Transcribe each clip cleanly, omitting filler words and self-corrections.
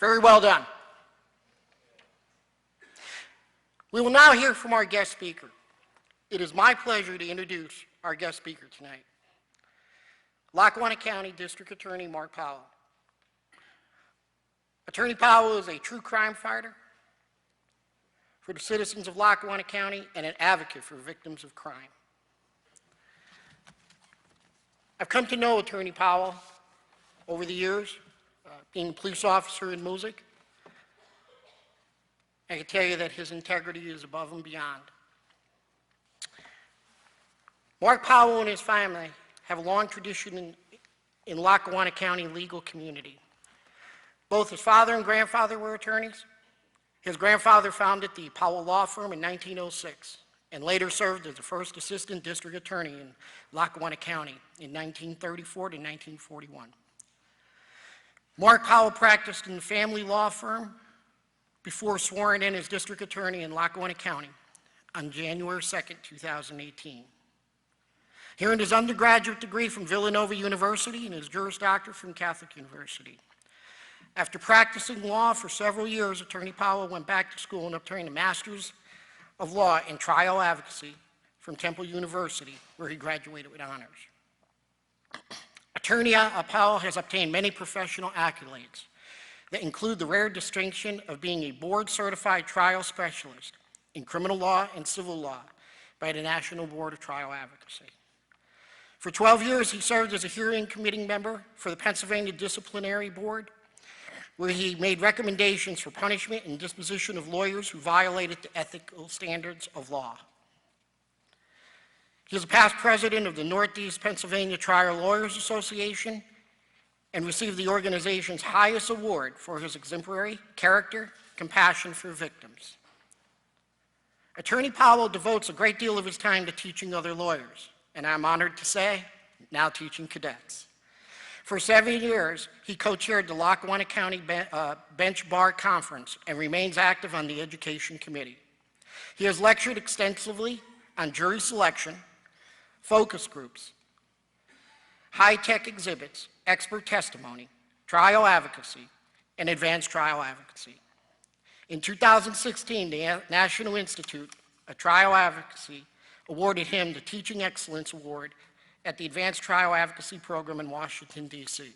Very well done. We will now hear from our guest speaker. It is my pleasure to introduce our guest speaker tonight, Lackawanna County District Attorney Mark Powell. Attorney Powell is a true crime fighter for the citizens of Lackawanna County and an advocate for victims of crime. I've come to know Attorney Powell over the years, being a police officer in Moosic. I can tell you that his integrity is above and beyond. Mark Powell and his family have a long tradition in Lackawanna County legal community. Both his father and grandfather were attorneys. His grandfather founded the Powell Law Firm in 1906 and later served as the first assistant district attorney in Lackawanna County in 1934 to 1941. Mark Powell practiced in the family law firm before sworn in as district attorney in Lackawanna County on January 2nd, 2018. He earned his undergraduate degree from Villanova University and his Juris Doctor from Catholic University. After practicing law for several years, Attorney Powell went back to school and obtained a Master's of Law in Trial Advocacy from Temple University, where he graduated with honors. Attorney Powell has obtained many professional accolades that include the rare distinction of being a board-certified trial specialist in criminal law and civil law by the National Board of Trial Advocacy. For 12 years, he served as a hearing committee member for the Pennsylvania Disciplinary Board, where he made recommendations for punishment and disposition of lawyers who violated the ethical standards of law. He is a past president of the Northeast Pennsylvania Trial Lawyers Association and received the organization's highest award for his exemplary character, compassion for victims. Attorney Powell devotes a great deal of his time to teaching other lawyers, and I'm honored to say, now teaching cadets. For 7 years, he co-chaired the Lackawanna County Bench Bar Conference and remains active on the Education Committee. He has lectured extensively on jury selection, focus groups, high-tech exhibits, expert testimony, trial advocacy, and advanced trial advocacy. In 2016, the National Institute of Trial Advocacy awarded him the Teaching Excellence Award at the Advanced Trial Advocacy Program in Washington, D.C.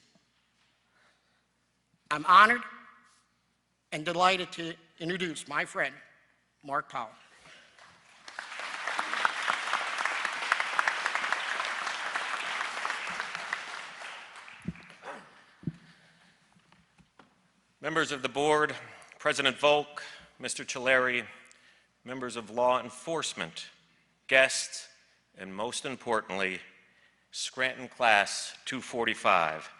I'm honored and delighted to introduce my friend, Mark Powell. Members of the board, President Volk, Mr. Cileri, members of law enforcement, guests, and most importantly, Scranton Class 245.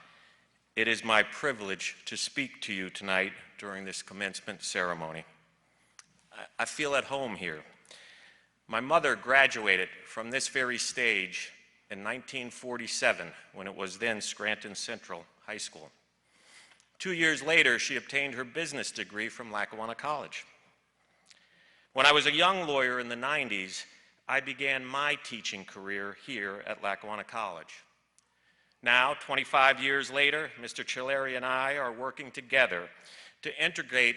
It is my privilege to speak to you tonight during this commencement ceremony. I feel at home here. My mother graduated from this very stage in 1947 when it was then Scranton Central High School. 2 years later, she obtained her business degree from Lackawanna College. When I was a young lawyer in the 90s, I began my teaching career here at Lackawanna College. Now, 25 years later, Mr. Cileri and I are working together to integrate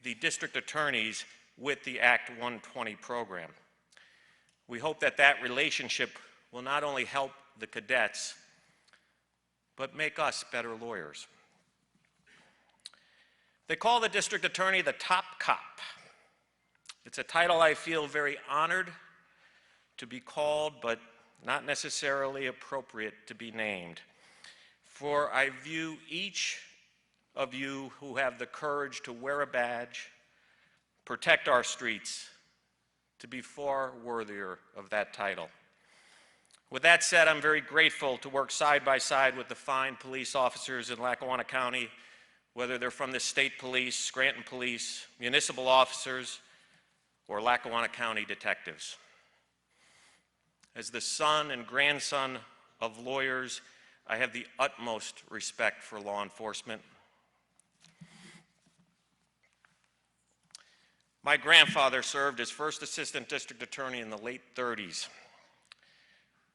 the district attorneys with the Act 120 program. We hope that that relationship will not only help the cadets, but make us better lawyers. They call the district attorney the top cop. It's a title I feel very honored to be called, but not necessarily appropriate to be named. For I view each of you who have the courage to wear a badge, protect our streets, to be far worthier of that title. With that said, I'm very grateful to work side by side with the fine police officers in Lackawanna County, whether they're from the state police, Scranton police, municipal officers, or Lackawanna County detectives. As the son and grandson of lawyers, I have the utmost respect for law enforcement. My grandfather served as first assistant district attorney in the late 30s.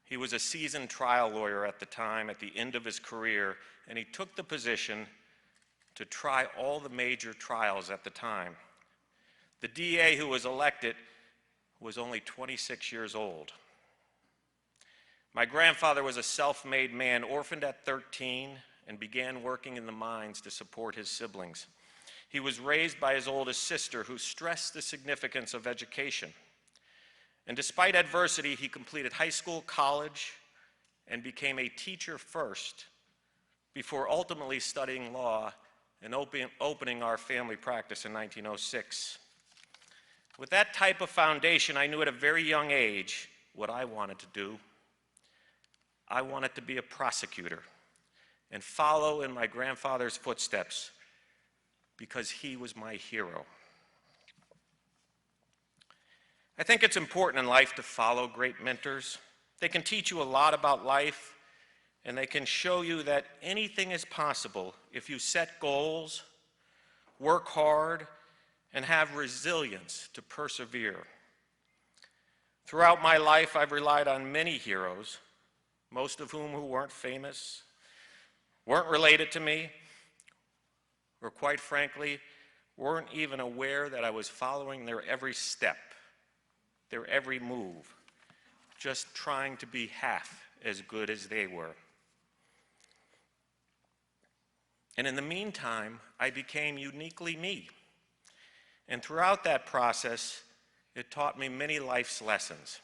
He was a seasoned trial lawyer at the time, at the end of his career, and he took the position to try all the major trials at the time. The DA who was elected was only 26 years old. My grandfather was a self-made man, orphaned at 13, and began working in the mines to support his siblings. He was raised by his oldest sister, who stressed the significance of education. And despite adversity, he completed high school, college, and became a teacher first, before ultimately studying law and opening our family practice in 1906. With that type of foundation, I knew at a very young age what I wanted to do. I wanted to be a prosecutor and follow in my grandfather's footsteps, because he was my hero. I think it's important in life to follow great mentors. They can teach you a lot about life, and they can show you that anything is possible if you set goals, work hard, and have resilience to persevere. Throughout my life, I've relied on many heroes, most of whom who weren't famous, weren't related to me, or quite frankly, weren't even aware that I was following their every step, their every move, just trying to be half as good as they were. And in the meantime, I became uniquely me. And throughout that process, it taught me many life's lessons.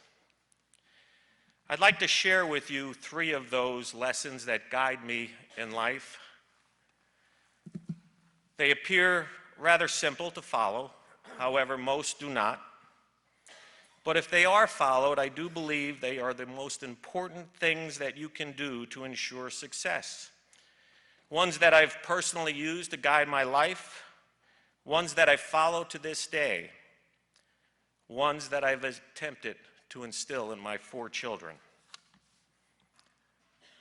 I'd like to share with you 3 of those lessons that guide me in life. They appear rather simple to follow, however, most do not. But if they are followed, I do believe they are the most important things that you can do to ensure success. Ones that I've personally used to guide my life, ones that I follow to this day, ones that I've attempted to instill in my 4 children.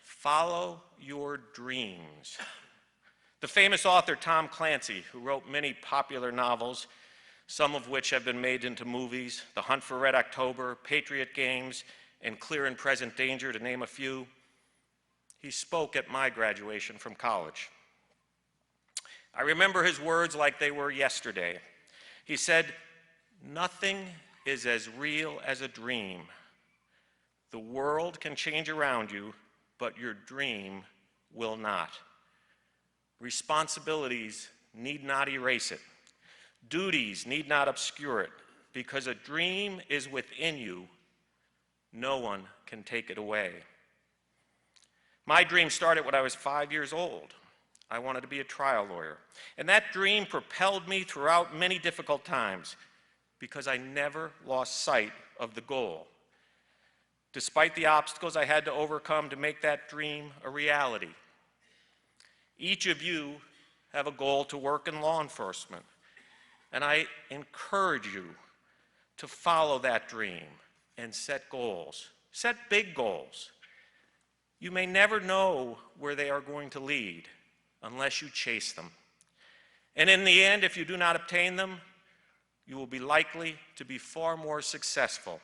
Follow your dreams. The famous author Tom Clancy, who wrote many popular novels, some of which have been made into movies, The Hunt for Red October, Patriot Games, and Clear and Present Danger, to name a few, he spoke at my graduation from college. I remember his words like they were yesterday. He said, "Nothing is as real as a dream. The world can change around you, but your dream will not. Responsibilities need not erase it. Duties need not obscure it, because a dream is within you. No one can take it away." My dream started when I was 5 years old. I wanted to be a trial lawyer. And that dream propelled me throughout many difficult times, because I never lost sight of the goal. Despite the obstacles I had to overcome to make that dream a reality. Each of you have a goal to work in law enforcement, and I encourage you to follow that dream and set goals. Set big goals. You may never know where they are going to lead unless you chase them. And in the end, if you do not obtain them, you will be likely to be far more successful,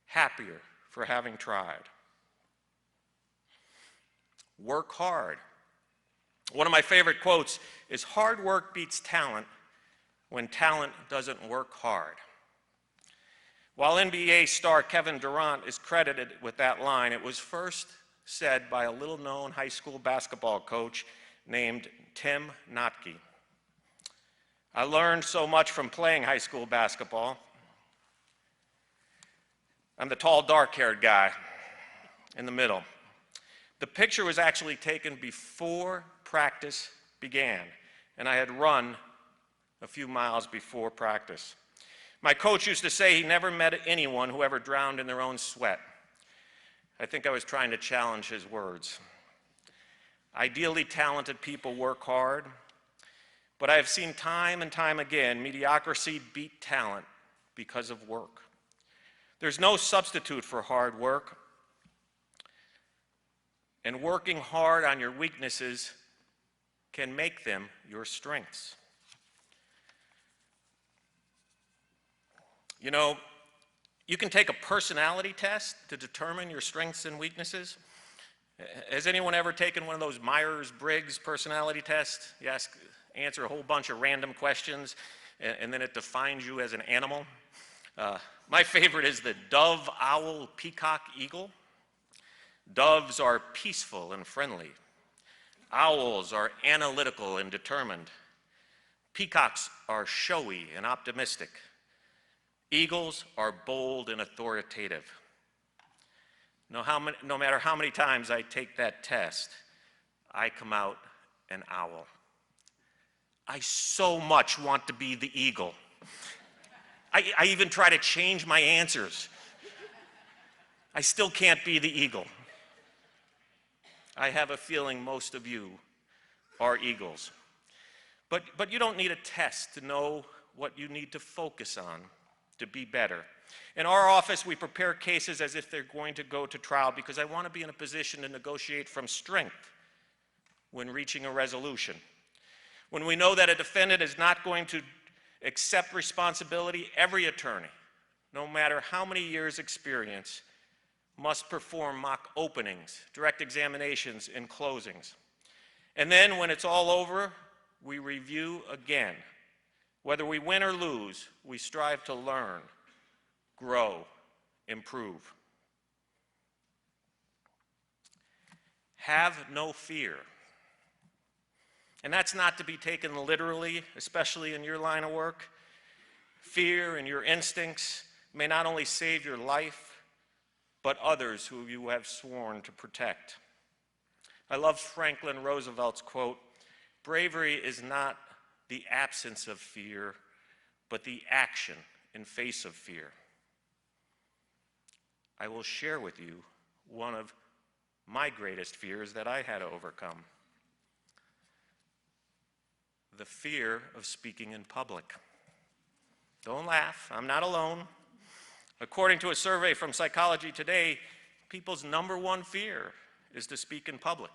happier for having tried. Work hard. One of my favorite quotes is, "Hard work beats talent when talent doesn't work hard." While NBA star Kevin Durant is credited with that line, it was first said by a little-known high school basketball coach named Tim Notke. I learned so much from playing high school basketball. I'm the tall, dark-haired guy in the middle. The picture was actually taken before practice began, and I had run a few miles before practice. My coach used to say he never met anyone who ever drowned in their own sweat. I think I was trying to challenge his words. Ideally talented people work hard, but I have seen time and time again mediocrity beat talent because of work. There's no substitute for hard work, and working hard on your weaknesses can make them your strengths. You know, you can take a personality test to determine your strengths and weaknesses, Has anyone ever taken one of those Myers-Briggs personality tests? You answer a whole bunch of random questions, and then it defines you as an animal. My favorite is the dove, owl, peacock, eagle. Doves are peaceful and friendly. Owls are analytical and determined. Peacocks are showy and optimistic. Eagles are bold and authoritative. No matter how many times I take that test, I come out an owl. I so much want to be the eagle. I even try to change my answers. I still can't be the eagle. I have a feeling most of you are eagles. But you don't need a test to know what you need to focus on to be better. In our office, we prepare cases as if they're going to go to trial because I want to be in a position to negotiate from strength when reaching a resolution. When we know that a defendant is not going to accept responsibility, every attorney, no matter how many years' experience, must perform mock openings, direct examinations, and closings. And then when it's all over, we review again. Whether we win or lose, we strive to learn, grow, improve. Have no fear. And that's not to be taken literally, especially in your line of work. Fear and your instincts may not only save your life, but others who you have sworn to protect. I love Franklin Roosevelt's quote, "Bravery is not the absence of fear, but the action in face of fear." I will share with you one of my greatest fears that I had to overcome. The fear of speaking in public. Don't laugh, I'm not alone. According to a survey from Psychology Today, people's number one fear is to speak in public.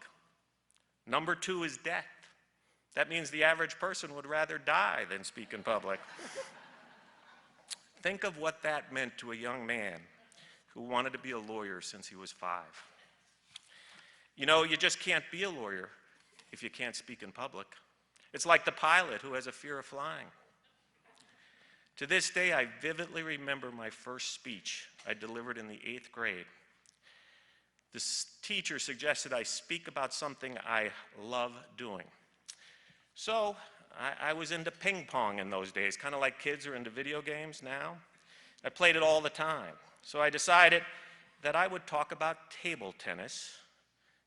Number two is death. That means the average person would rather die than speak in public. Think of what that meant to a young man who wanted to be a lawyer since he was 5. You know, you just can't be a lawyer if you can't speak in public. It's like the pilot who has a fear of flying. To this day, I vividly remember my first speech I delivered in the 8th grade. This teacher suggested I speak about something I love doing. So I was into ping pong in those days, kind of like kids are into video games now. I played it all the time. So I decided that I would talk about table tennis.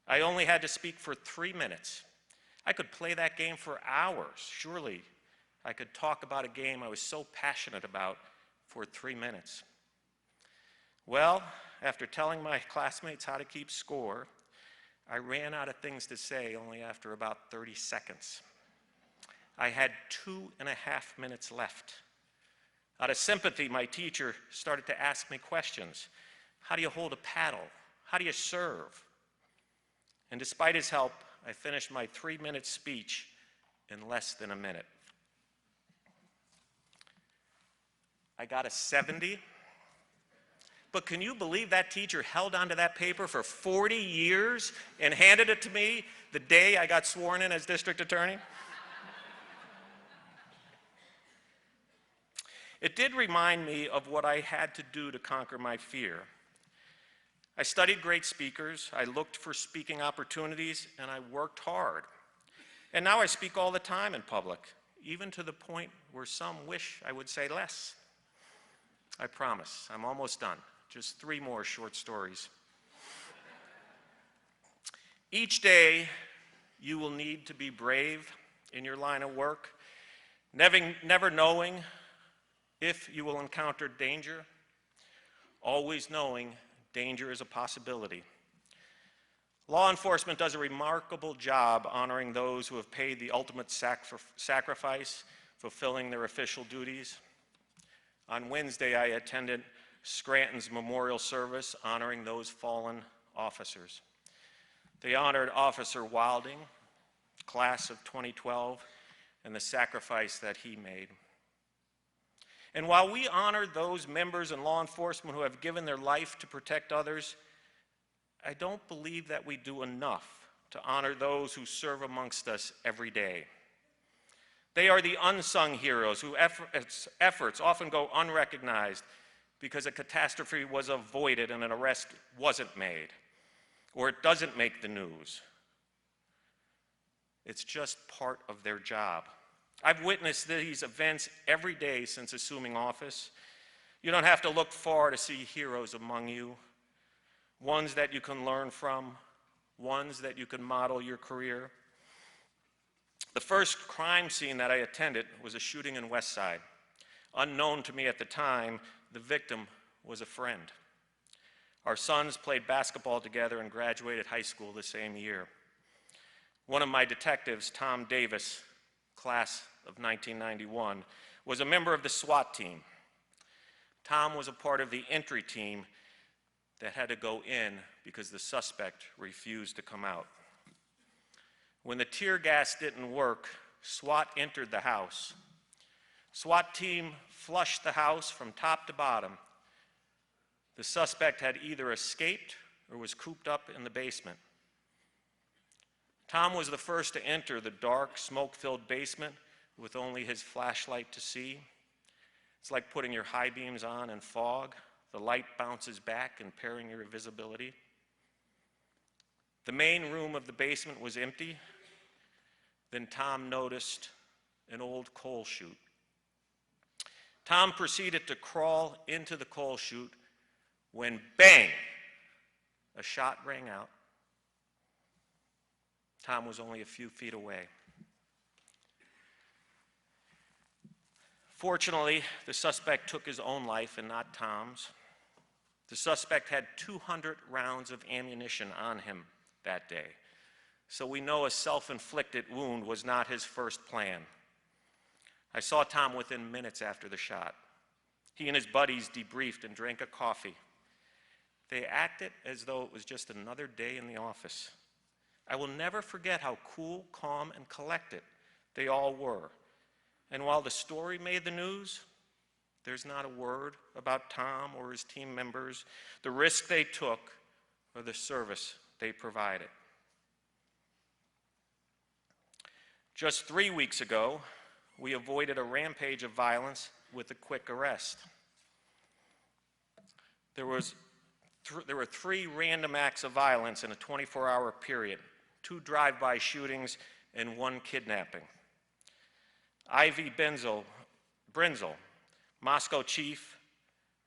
I only had to speak for 3 minutes. I could play that game for hours. Surely I could talk about a game I was so passionate about for 3 minutes. Well, after telling my classmates how to keep score, I ran out of things to say only after about 30 seconds. I had 2.5 minutes left. Out of sympathy, my teacher started to ask me questions. How do you hold a paddle? How do you serve? And despite his help, I finished my 3-minute speech in less than a minute. I got a 70. But can you believe that teacher held onto that paper for 40 years and handed it to me the day I got sworn in as district attorney? It did remind me of what I had to do to conquer my fear. I studied great speakers, I looked for speaking opportunities, and I worked hard. And now I speak all the time in public, even to the point where some wish I would say less. I promise, I'm almost done. Just 3 more short stories. Each day, you will need to be brave in your line of work, never knowing if you will encounter danger, always knowing danger is a possibility. Law enforcement does a remarkable job honoring those who have paid the ultimate sacrifice, fulfilling their official duties. On Wednesday, I attended Scranton's memorial service honoring those fallen officers. They honored Officer Wilding, class of 2012, and the sacrifice that he made. And while we honor those members in law enforcement who have given their life to protect others, I don't believe that we do enough to honor those who serve amongst us every day. They are the unsung heroes whose efforts often go unrecognized because a catastrophe was avoided and an arrest wasn't made, or it doesn't make the news. It's just part of their job. I've witnessed these events every day since assuming office. You don't have to look far to see heroes among you, ones that you can learn from, ones that you can model your career. The first crime scene that I attended was a shooting in West Side. Unknown to me at the time, the victim was a friend. Our sons played basketball together and graduated high school the same year. One of my detectives, Tom Davis, class of 1991, was a member of the SWAT team. Tom was a part of the entry team that had to go in because the suspect refused to come out. When the tear gas didn't work, SWAT entered the house. SWAT team flushed the house from top to bottom. The suspect had either escaped or was cooped up in the basement. Tom was the first to enter the dark, smoke-filled basement with only his flashlight to see. It's like putting your high beams on in fog. The light bounces back, impairing your visibility. The main room of the basement was empty. Then Tom noticed an old coal chute. Tom proceeded to crawl into the coal chute when, bang, a shot rang out. Tom was only a few feet away. Fortunately, the suspect took his own life and not Tom's. The suspect had 200 rounds of ammunition on him that day, so we know a self-inflicted wound was not his first plan. I saw Tom within minutes after the shot. He and his buddies debriefed and drank a coffee. They acted as though it was just another day in the office. I will never forget how cool, calm, and collected they all were. And while the story made the news, there's not a word about Tom or his team members, the risk they took, or the service they provided. Just 3 weeks ago, we avoided a rampage of violence with a quick arrest. There were 3 random acts of violence in a 24-hour period, 2 drive-by shootings, and 1 kidnapping. Ivy Brinzel, Moscow chief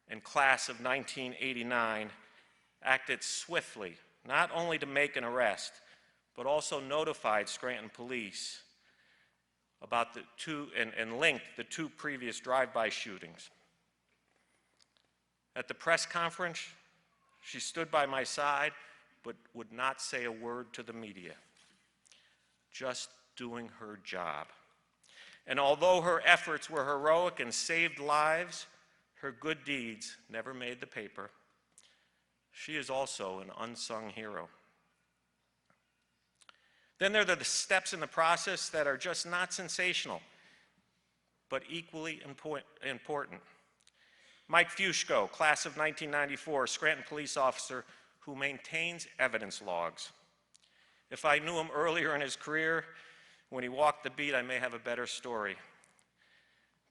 and class of 1989, acted swiftly, not only to make an arrest, but also notified Scranton police about the 2 and linked the 2 previous drive-by shootings. At the press conference, she stood by my side but would not say a word to the media, just doing her job. And although her efforts were heroic and saved lives, her good deeds never made the paper. She is also an unsung hero. Then there are the steps in the process that are just not sensational, but equally important. Mike Fushko, class of 1994, Scranton police officer who maintains evidence logs. If I knew him earlier in his career, when he walked the beat, I may have a better story.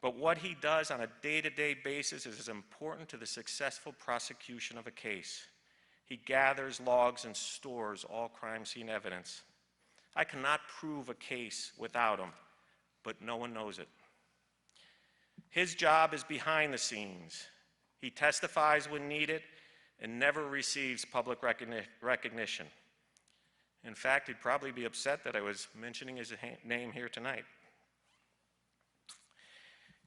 But what he does on a day-to-day basis is as important to the successful prosecution of a case. He gathers logs and stores all crime scene evidence. I cannot prove a case without him, but no one knows it. His job is behind the scenes. He testifies when needed and never receives public recognition. In fact, he'd probably be upset that I was mentioning his name here tonight.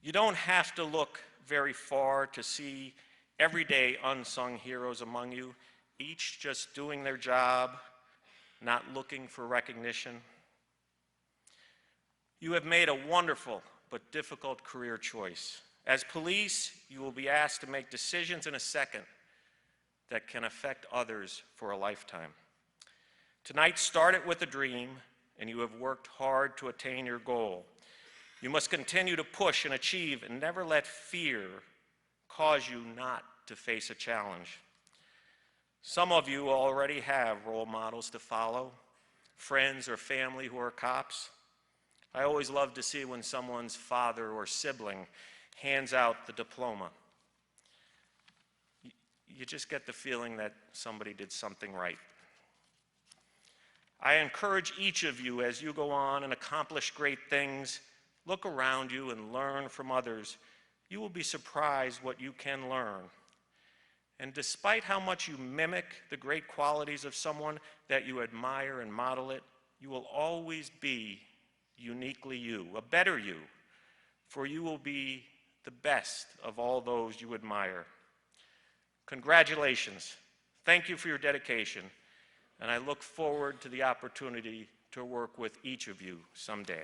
You don't have to look very far to see everyday unsung heroes among you, each just doing their job, not looking for recognition. You have made a wonderful but difficult career choice. As police, you will be asked to make decisions in a second that can affect others for a lifetime. Tonight started with a dream, and you have worked hard to attain your goal. You must continue to push and achieve and never let fear cause you not to face a challenge. Some of you already have role models to follow, friends or family who are cops. I always love to see when someone's father or sibling hands out the diploma. You just get the feeling that somebody did something right. I encourage each of you, as you go on and accomplish great things, look around you and learn from others. You will be surprised what you can learn. And despite how much you mimic the great qualities of someone that you admire and model it, you will always be uniquely you, a better you, for you will be the best of all those you admire. Congratulations. Thank you for your dedication, and I look forward to the opportunity to work with each of you someday.